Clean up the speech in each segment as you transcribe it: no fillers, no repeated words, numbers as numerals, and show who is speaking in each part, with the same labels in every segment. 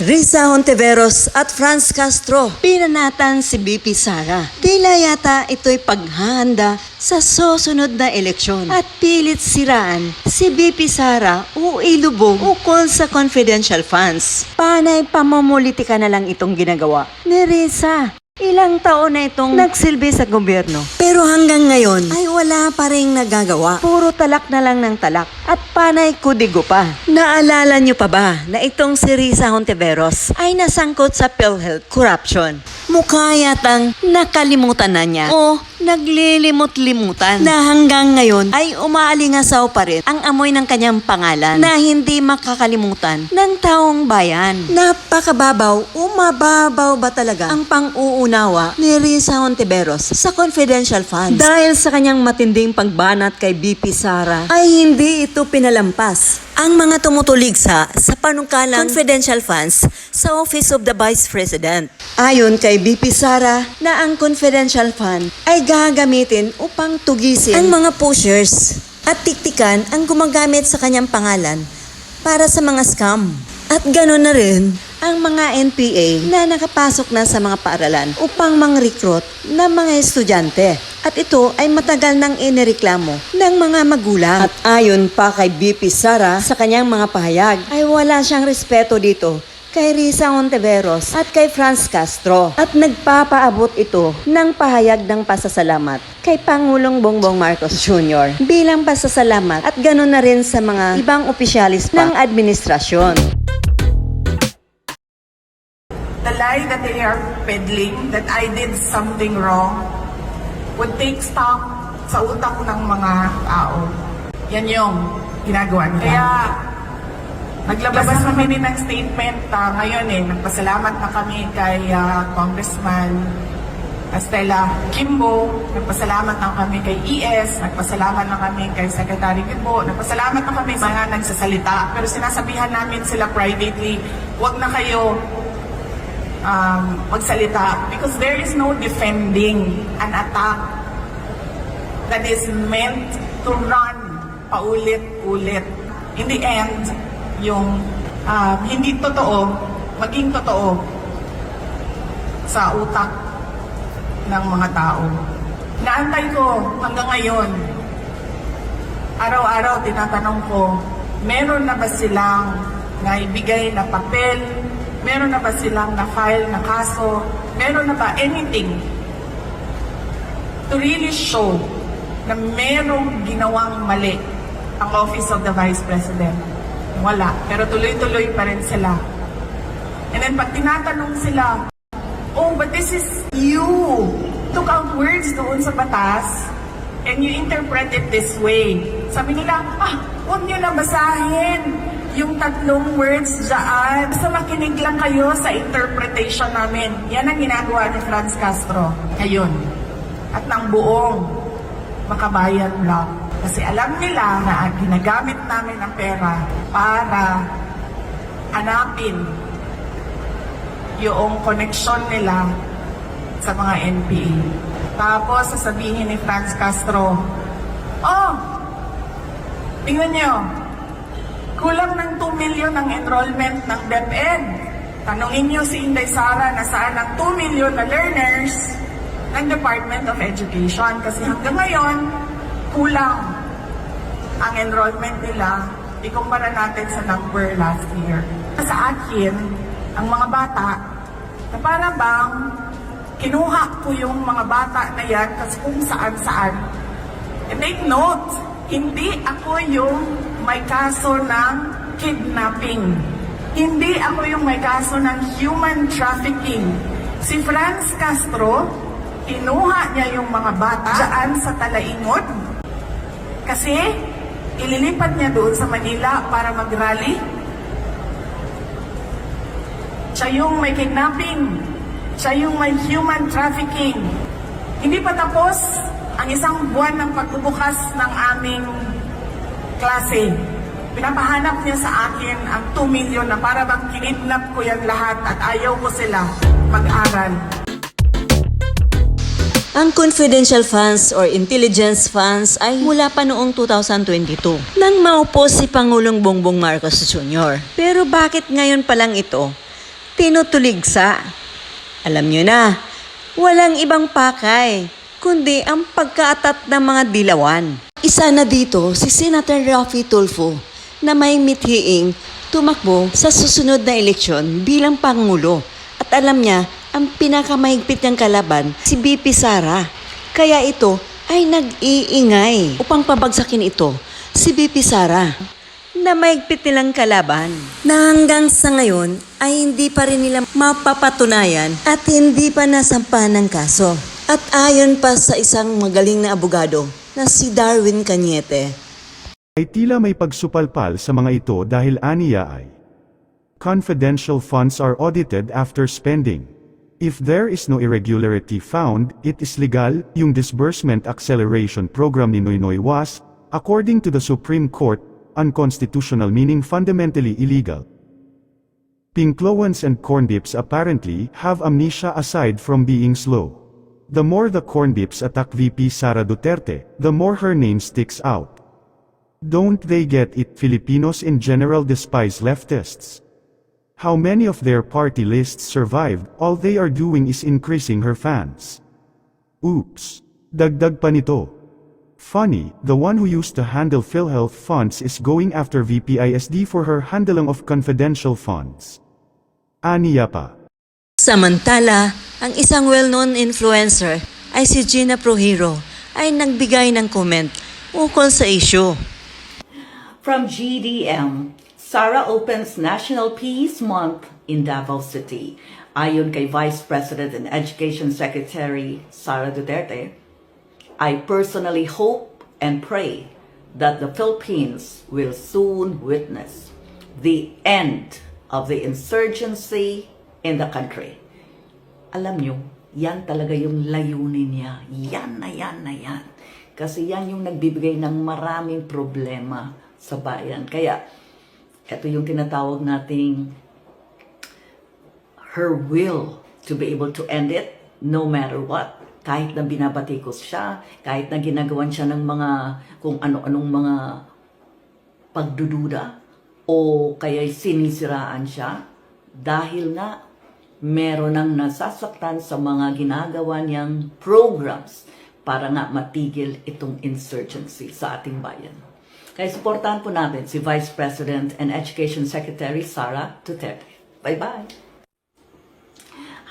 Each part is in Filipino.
Speaker 1: Risa Hontiveros at Franz Castro, pinanatan si BP Sara. Tila yata ito'y paghahanda sa susunod na eleksyon. At pilit siraan si BP Sara o ilubog ukol sa confidential funds. Panay pamumulitika na lang itong ginagawa ni Risa. Ilang taon na itong nagsilbi sa gobyerno. Pero hanggang ngayon ay wala pa rin nagagawa. Puro talak na lang ng talak at panay kudigo pa. Naalala nyo pa ba na itong si Risa Hontiveros ay nasangkot sa PhilHealth corruption? Mukha yatang nakalimutan na niya o naglilimot-limutan na hanggang ngayon ay umaalingasaw pa rin ang amoy ng kanyang pangalan na hindi makakalimutan ng taong bayan. Napakababaw o mababaw ba talaga ang pang-uunawa ni Risa Hontiveros sa confidential funds? Dahil sa kanyang matinding pagbanat kay BP Sara ay hindi ito pinalampas ang mga tumutuligsa sa panukalang confidential funds sa Office of the Vice President. Ayon kay BP Sara na ang confidential fund ay gagamitin upang tugisin ang mga pushers at tiktikan ang gumagamit sa kanyang pangalan para sa mga scam. At gano'n na rin ang mga NPA na nakapasok na sa mga paaralan upang mang-recruit ng mga estudyante. At ito ay matagal nang inireklamo ng mga magulang. At ayon pa kay BP Sara sa kanyang mga pahayag ay wala siyang respeto dito kay Risa Hontiveros at kay Franz Castro. At nagpapaabot ito ng pahayag ng pasasalamat kay Pangulong Bongbong Marcos Jr. bilang pasasalamat at gano'n na rin sa mga ibang opisyalis ng administrasyon.
Speaker 2: The lie that they are peddling, that I did something wrong, would take stock sa utak ng mga tao. Yan yung ginagawa nila. Kaya, naglabas kami din ng statement ngayon nagpasalamat na kami kay Congressman Estela Kimbo, nagpasalamat na kami kay ES, nagpasalamat na kami kay Secretary Kimbo, nagpasalamat na kami sa mga nagsasalita. Pero sinasabihan namin sila privately, huwag na kayo magsalita because there is no defending an attack that is meant to run paulit-ulit. In the end, yung hindi totoo, maging totoo sa utak ng mga tao. Naantay ko hanggang ngayon, araw-araw tinatanong ko, meron na ba silang naibigay na papel? Meron na ba silang na-file na kaso? Meron na ba anything to really show na merong ginawang mali ang Office of the Vice President? Wala. Pero tuloy-tuloy pa rin sila. And then pag tinatanong sila, oh, but this is you. Took out words doon sa batas and you interpret it this way. Sabi nila, huwag niyo na basahin yung tatlong words dyan. Basta makinig lang kayo sa interpretation namin. Yan ang ginagawa ni Franz Castro ngayon. At ng buong Makabayan Bloc. Kasi alam nila na ginagamit namin ang pera para hanapin yung connection nila sa mga NPA. Tapos sasabihin ni Franz Castro, tingnan nyo, kulang ng 2 million ang enrollment ng DepEd. Tanungin nyo si Inday Sara na saan ang 2 million na learners ng Department of Education. Kasi hanggang ngayon, kulang ang enrollment nila. Ikumpara natin sa number last year. Sa akin, ang mga bata, na para bang kinuha ko yung mga bata na yan kasi kung saan-saan. And take note, hindi ako yung may kaso ng kidnapping. Hindi ako yung may kaso ng human trafficking. Si Franz Castro, kinuha niya yung mga bata dyan sa Talaingod kasi ililipat niya doon sa Manila para mag-rally. Siya yung may kidnapping. Siya yung may human trafficking. Hindi pa tapos ang isang buwan ng pagbubukas ng aming klase. Pinapahanap niya sa akin ang 2 million na para bang kinidnap ko yan lahat at ayaw ko sila mag-aral.
Speaker 1: Ang confidential funds or intelligence funds ay mula pa noong 2022 nang maupo si Pangulong Bongbong Marcos Jr. Pero bakit ngayon pa lang ito tinutuligsa? Alam nyo na, walang ibang pakay kundi ang pagkaatat ng mga dilawan. Isa na dito si Senator Raffy Tulfo na may mithiing tumakbo sa susunod na eleksyon bilang Pangulo. At alam niya, ang pinakamahigpit niyang kalaban, si BP Sara. Kaya ito ay nag-iingay upang pabagsakin ito, si BP Sara, na mahigpit nilang kalaban. Na hanggang sa ngayon ay hindi pa rin nila mapapatunayan at hindi pa nasampahan ng kaso. At ayon pa sa isang magaling na abogado na si Darwin Cañete,
Speaker 3: ay tila may pagsupalpal sa mga ito dahil aniya ay confidential funds are audited after spending. If there is no irregularity found, it is legal. Yung disbursement acceleration program ni Noynoy was, according to the Supreme Court, unconstitutional, meaning fundamentally illegal. Pinklowans and corndips apparently have amnesia aside from being slow. The more the corndips attack VP Sara Duterte, the more her name sticks out. Don't they get it? Filipinos in general despise leftists. How many of their party lists survived? All they are doing is increasing her fans. Oops. Dagdag pa nito. Funny, the one who used to handle PhilHealth funds is going after VPISD for her handling of confidential funds. Aniya pa.
Speaker 1: samantala, ang isang well-known influencer ay si Gina Prohero ay nagbigay ng comment ukol sa issue.
Speaker 4: From GDM, Sara opens National Peace Month in Davao City. Ayon kay Vice President and Education Secretary Sara Duterte, I personally hope and pray that the Philippines will soon witness the end of the insurgency in the country. Alam nyo, yan talaga yung layunin niya. Yan na yan na yan. Kasi yan yung nagbibigay ng maraming problema sa bayan. Kaya, ito yung tinatawag nating her will to be able to end it no matter what. Kahit na binabatikos siya, kahit na ginagawan siya ng mga kung ano-anong mga pagdududa o kaya sinisiraan siya dahil nga meron ng nasasaktan sa mga ginagawa niyang programs para nga matigil itong insurgency sa ating bayan. Kaya supportahan po natin si Vice President and Education Secretary Sara Duterte. Bye-bye!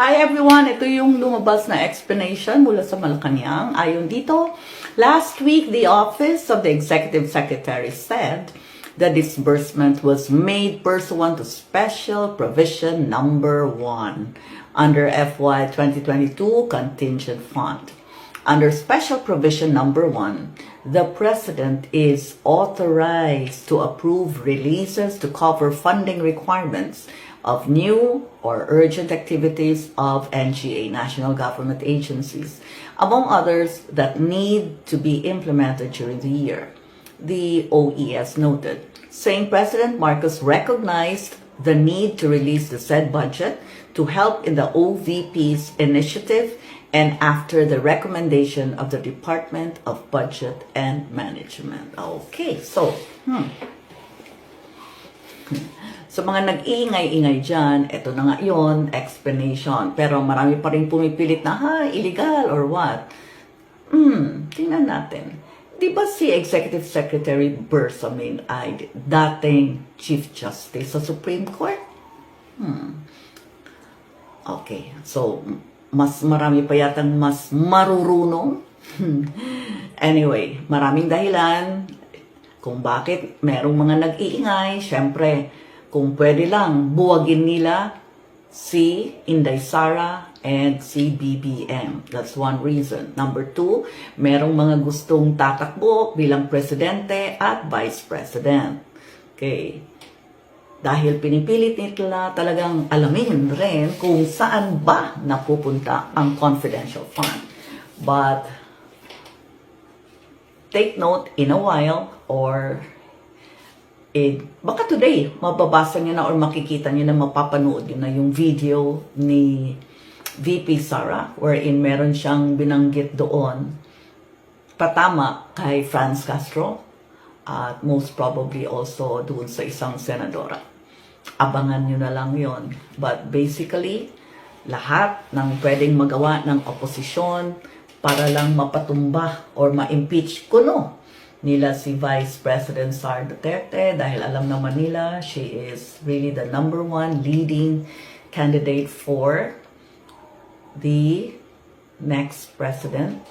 Speaker 4: Hi everyone! Ito yung lumabas na explanation mula sa Malacanang. Ayon dito, last week the Office of the Executive Secretary said the disbursement was made pursuant to Special Provision Number 1 under FY 2022 Contingent Fund. Under Special Provision Number 1, the President is authorized to approve releases to cover funding requirements of new or urgent activities of NGA, National Government Agencies, among others that need to be implemented during the year. The OES noted, saying President Marcos recognized the need to release the said budget to help in the OVP's initiative and after the recommendation of the Department of Budget and Management. Okay, so, sa mga nag-iingay-ingay dyan, ito na nga yun, explanation. Pero marami pa rin pumipilit na, illegal or what? Tingnan natin. Di ba si Executive Secretary Bersamin ay dating Chief Justice sa Supreme Court? Okay, so mas marami pa yatang mas marurunong. Anyway, maraming dahilan kung bakit merong mga nag-iingay. Siyempre, kung pwede lang, buwagin nila si Inday Sara and si BBM. That's one reason. Number 2, merong mga gustong tatakbo bilang presidente at vice president. Okay. Dahil pinipilit nila talagang alamin rin kung saan ba napupunta ang confidential fund. But, take note, in a while, or baka today, mababasa nyo na or makikita nyo na, mapapanood nyo na yung video ni VP Sara, wherein meron siyang binanggit doon patama kay Franz Castro at most probably also doon sa isang senadora. Abangan nyo na lang yon. But basically, lahat ng pwedeng magawa ng oposisyon para lang mapatumba or ma-impeach kuno nila si Vice President Sara Duterte dahil alam naman nila she is really the number one leading candidate for the next president.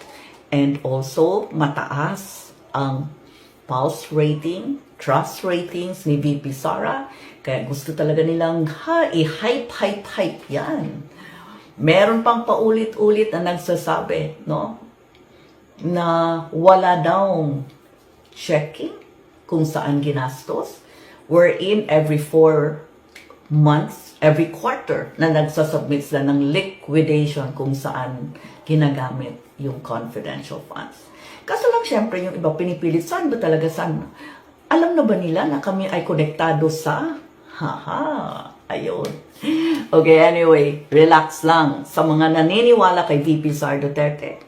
Speaker 4: And also, mataas ang pulse rating, trust ratings ni VP Sara. Kaya gusto talaga nilang i-hype yan. Meron pang paulit-ulit na nagsasabi, no? Na wala daw checking kung saan ginastos. Wherein every 4 months, every quarter na nagsasubmit sila ng liquidation kung saan ginagamit yung confidential funds. Kaso lang syempre yung iba pinipilit, saan ba talaga saan? Alam na ba nila na kami ay konektado sa? Ayun. Okay, anyway, relax lang sa mga naniniwala kay VP Sara Duterte.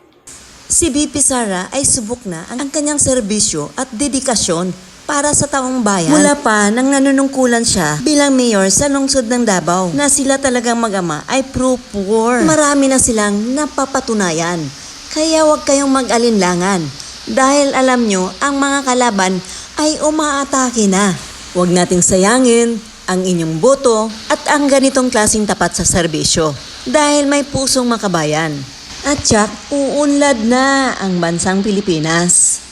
Speaker 1: Si VP Sara ay subok na ang kanyang serbisyo at dedikasyon para sa taong bayan. Mula pa nang nanunungkulan siya bilang mayor sa lungsod ng Davao na sila talagang mag-ama ay pro-poor. Marami na silang napapatunayan. Kaya huwag kayong mag-alinlangan dahil alam nyo ang mga kalaban ay umaatake na. Huwag nating sayangin ang inyong boto at ang ganitong klaseng tapat sa serbisyo dahil may pusong makabayan. At tsak, uunlad na ang bansang Pilipinas.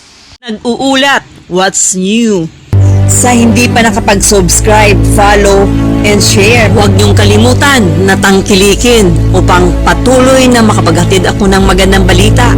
Speaker 5: Nag-uulat, what's new? Sa hindi pa nakapag-subscribe, follow, and share, huwag niyong kalimutan na tangkilikin upang patuloy na makapaghatid ako ng magandang balita.